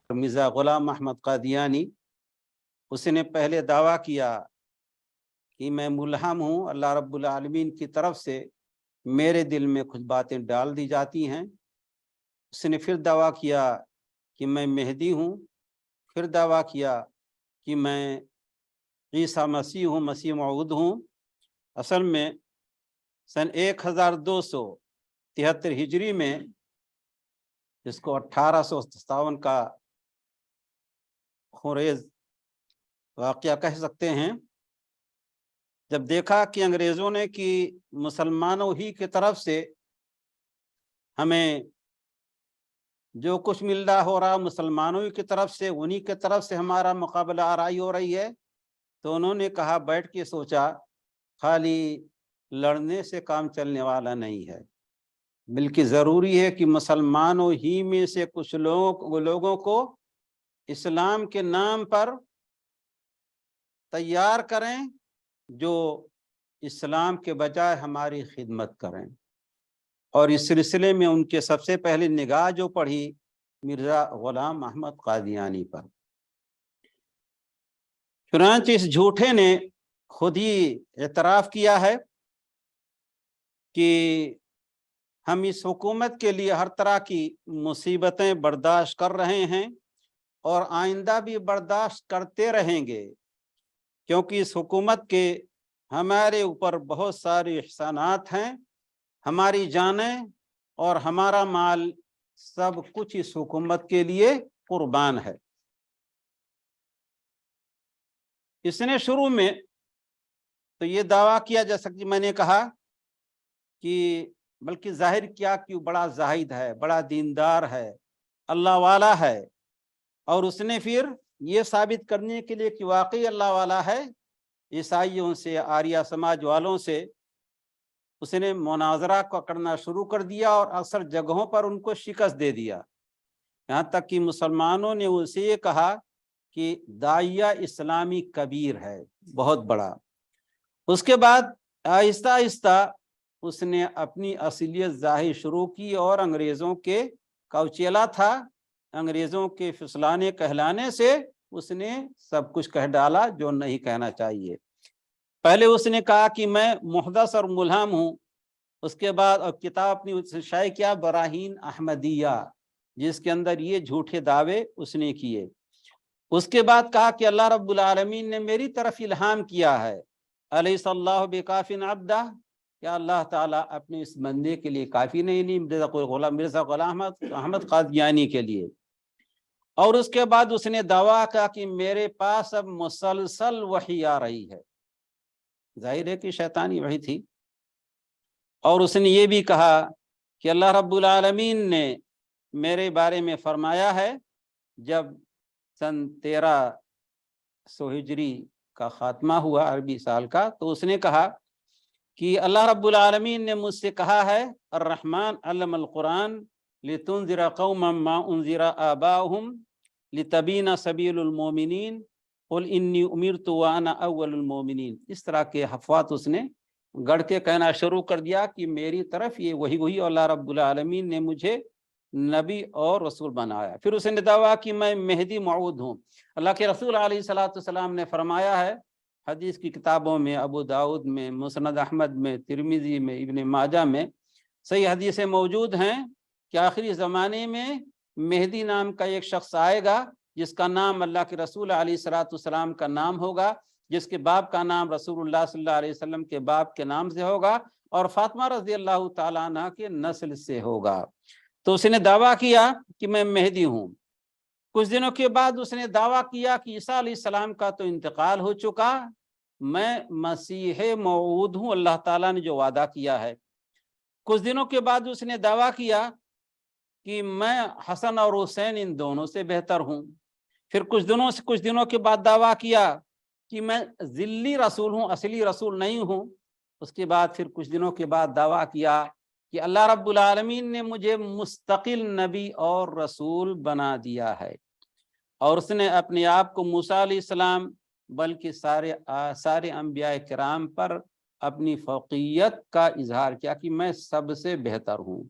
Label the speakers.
Speaker 1: مرزا غلام احمد قادیانی، اس نے پہلے دعویٰ کیا کہ میں ملہم ہوں، اللہ رب العالمین کی طرف سے میرے دل میں کچھ باتیں ڈال دی جاتی ہیں۔ اس نے پھر دعویٰ کیا کہ میں مہدی ہوں، پھر دعویٰ کیا کہ میں عیسیٰ مسیح ہوں، مسیح موعود ہوں۔ اصل میں سن 1273 ہجری میں، جس کو 1857 کا خونریز واقعہ کہہ سکتے ہیں، جب دیکھا کہ انگریزوں نے کہ مسلمانوں ہی کی طرف سے ہمیں جو کچھ مل رہا ہو رہا مسلمانوں ہی کی طرف سے، انہی کی طرف سے ہمارا مقابلہ آرائی ہو رہی ہے، تو انہوں نے کہا، بیٹھ کے سوچا، خالی لڑنے سے کام چلنے والا نہیں ہے، بلکہ ضروری ہے کہ مسلمانوں ہی میں سے کچھ لوگوں کو اسلام کے نام پر تیار کریں جو اسلام کے بجائے ہماری خدمت کریں۔ اور اس سلسلے میں ان کے سب سے پہلے نگاہ جو پڑھی مرزا غلام احمد قادیانی پر۔ چنانچہ اس جھوٹے نے خود ہی اعتراف کیا ہے کہ ہم اس حکومت کے لیے ہر طرح کی مصیبتیں برداشت کر رہے ہیں اور آئندہ بھی برداشت کرتے رہیں گے، کیونکہ اس حکومت کے ہمارے اوپر بہت سارے احسانات ہیں، ہماری جانیں اور ہمارا مال سب کچھ اس حکومت کے لیے قربان ہے۔ اس نے شروع میں تو یہ دعویٰ کیا، جیسا کہ میں نے کہا کہ بلکہ ظاہر کیا کہ وہ بڑا زاہد ہے، بڑا دیندار ہے، اللہ والا ہے، اور اس نے پھر یہ ثابت کرنے کے لیے کہ واقعی اللہ والا ہے، عیسائیوں سے، آریہ سماج والوں سے اس نے مناظرہ کرنا شروع کر دیا اور اکثر جگہوں پر ان کو شکست دے دیا، یہاں تک کہ مسلمانوں نے اسے یہ کہا کہ داعیہ اسلامی کبیر ہے، بہت بڑا۔ اس کے بعد آہستہ آہستہ اس نے اپنی اصلیت ظاہر شروع کی اور انگریزوں کے کوچیلا تھا، انگریزوں کے فسلانے کہلانے سے اس نے سب کچھ کہہ ڈالا جو نہیں کہنا چاہیے۔ پہلے اس نے کہا کہ میں محدث اور ملہم ہوں، اس کے بعد اور کتاب اپنی شائع کیا براہین احمدیہ، جس کے اندر یہ جھوٹے دعوے اس نے کیے۔ اس کے بعد کہا کہ اللہ رب العالمین نے میری طرف الہام کیا ہے، الیس اللہ بکاف عبدہ، کیا اللہ تعالیٰ اپنے اس بندے کے لیے کافی نہیں، مرزا غلام احمد قادیانی کے لیے۔ اور اس کے بعد اس نے دعویٰ کیا کہ میرے پاس اب مسلسل وحی آ رہی ہے، ظاہر ہے کہ شیطانی وحی تھی۔ اور اس نے یہ بھی کہا کہ اللہ رب العالمین نے میرے بارے میں فرمایا ہے، جب سن 1300 ہجری کا خاتمہ ہوا عربی سال کا، تو اس نے کہا کہ اللہ رب العالمین نے مجھ سے کہا ہے، الرحمن علم القرآن لتنذر قوما ما انذر آباؤہم لتبین سبیل المومنین قل انی امرت وانا اول المومنین۔ اس طرح کے حفوات اس نے گڑھ کے کہنا شروع کر دیا کہ میری طرف یہ وہی اللہ رب العالمین نے مجھے نبی اور رسول بنایا۔ پھر اس نے دعویٰ کہ میں مہدی موعود ہوں۔ اللہ کے رسول علیہ السلام نے فرمایا ہے حدیث کی کتابوں میں، ابو داؤد میں، مسند احمد میں، ترمذی میں، ابن ماجہ میں صحیح حدیثیں موجود ہیں کہ آخری زمانے میں مہدی نام کا ایک شخص آئے گا جس کا نام اللہ کے رسول علیہ السلام کا نام ہوگا، جس کے باپ کا نام رسول اللہ صلی اللہ علیہ وسلم کے باپ کے نام سے ہوگا، اور فاطمہ رضی اللہ تعالیٰ عنہ کے نسل سے ہوگا۔ تو اس نے دعویٰ کیا کہ میں مہدی ہوں۔ کچھ دنوں کے بعد اس نے دعویٰ کیا کہ عیسیٰ علیہ السلام کا تو انتقال ہو چکا، میں مسیح موعود ہوں، اللہ تعالیٰ نے جو وعدہ کیا ہے۔ کچھ دنوں کے بعد اس نے دعویٰ کیا کہ میں حسن اور حسین ان دونوں سے بہتر ہوں۔ پھر کچھ دنوں کے بعد دعویٰ کیا کہ میں ذلی رسول ہوں، اصلی رسول نہیں ہوں۔ اس کے بعد پھر کچھ دنوں کے بعد دعویٰ کیا کہ اللہ رب العالمین نے مجھے مستقل نبی اور رسول بنا دیا ہے، اور اس نے اپنے آپ کو موسیٰ علیہ السلام بلکہ سارے انبیاء کرام پر اپنی فوقیت کا اظہار کیا کہ میں سب سے بہتر ہوں۔